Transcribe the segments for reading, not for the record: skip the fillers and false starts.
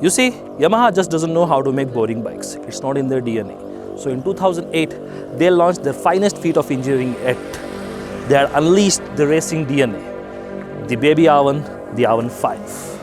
You see, Yamaha just doesn't know how to make boring bikes. It's not in their DNA. So in 2008, they launched their finest feat of engineering yet. They had unleashed the racing DNA. The baby R1, the R15.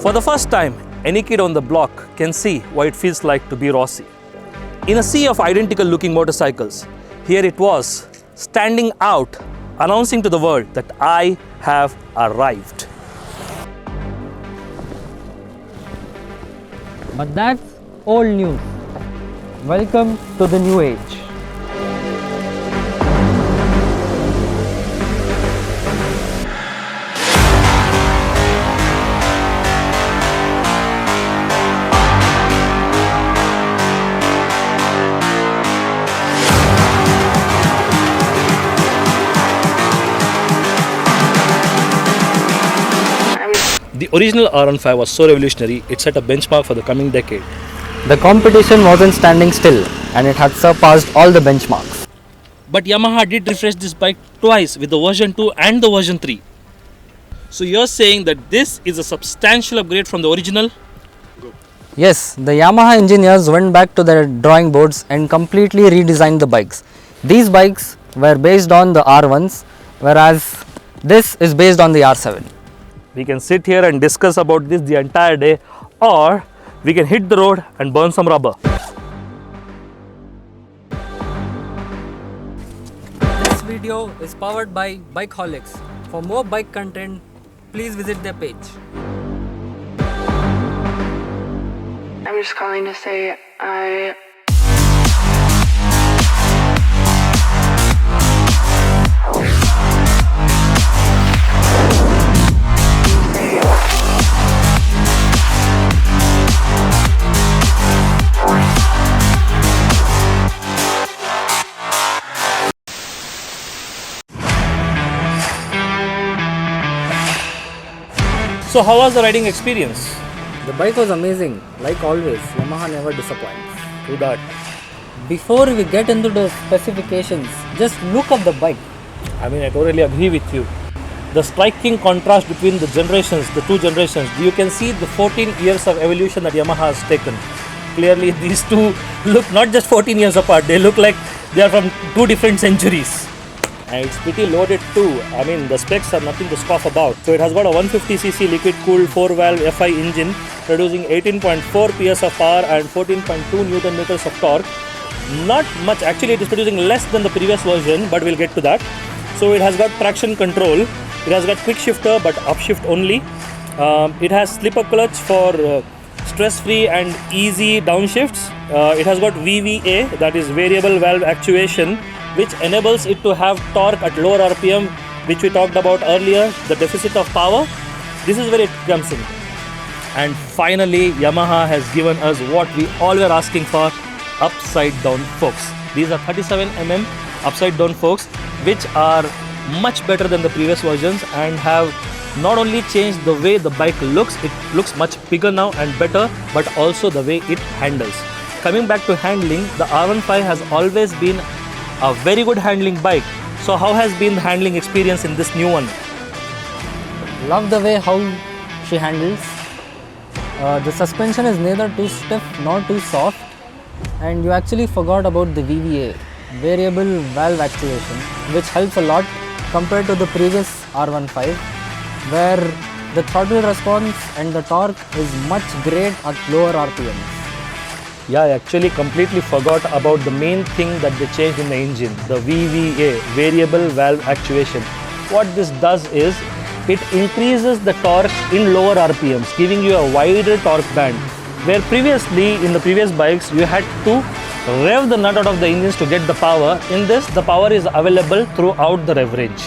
For the first time, any kid on the block can see what it feels like to be Rossi. In a sea of identical looking motorcycles, here it was, standing out, announcing to the world that I have arrived. But that's old news. Welcome to the new age. The original R15 was so revolutionary, it set a benchmark for the coming decade. The competition wasn't standing still and it had surpassed all the benchmarks. But Yamaha did refresh this bike twice with the version 2 and the version 3. So you're saying that this is a substantial upgrade from the original? Yes, the Yamaha engineers went back to their drawing boards and completely redesigned the bikes. These bikes were based on the R1s, whereas this is based on the R7. We can sit here and discuss about this the entire day, or we can hit the road and burn some rubber. This video is powered by Bikeholics. For more bike content, please visit their page. I'm just calling to say I So how was the riding experience? The bike was amazing. Like always, Yamaha never disappoints. True that. Before we get into the specifications, just look at the bike. I mean, I totally agree with you. The striking contrast between the generations, the two generations, you can see the 14 years of evolution that Yamaha has taken. Clearly, these two look not just 14 years apart, they look like they are from two different centuries. And it's pretty loaded too. I mean, the specs are nothing to scoff about. So it has got a 150cc liquid-cooled 4-valve FI engine producing 18.4 PS of power and 14.2 Newton meters of torque. Not much, actually it is producing less than the previous version, but we'll get to that. So it has got traction control. It has got quick shifter but upshift only. It has slipper clutch for stress-free and easy downshifts. It has got VVA, that is variable valve actuation, which enables it to have torque at lower RPM, which we talked about earlier, the deficit of power. This is where it comes in. And finally, Yamaha has given us what we all were asking for, upside down forks. These are 37mm upside down forks, which are much better than the previous versions and have not only changed the way the bike looks, it looks much bigger now and better, but also the way it handles. Coming back to handling, the R15 has always been a very good handling bike. So how has been the handling experience in this new one? Love the way how she handles. The suspension is neither too stiff nor too soft, and you actually forgot about the VVA, variable valve actuation, which helps a lot compared to the previous R15, where the throttle response and the torque is much great at lower RPMs. Yeah, I actually completely forgot about the main thing that they changed in the engine, the VVA, variable valve actuation. What this does is, it increases the torque in lower RPMs, giving you a wider torque band. Where previously, in the previous bikes, you had to rev the nut out of the engines to get the power. In this, the power is available throughout the rev range.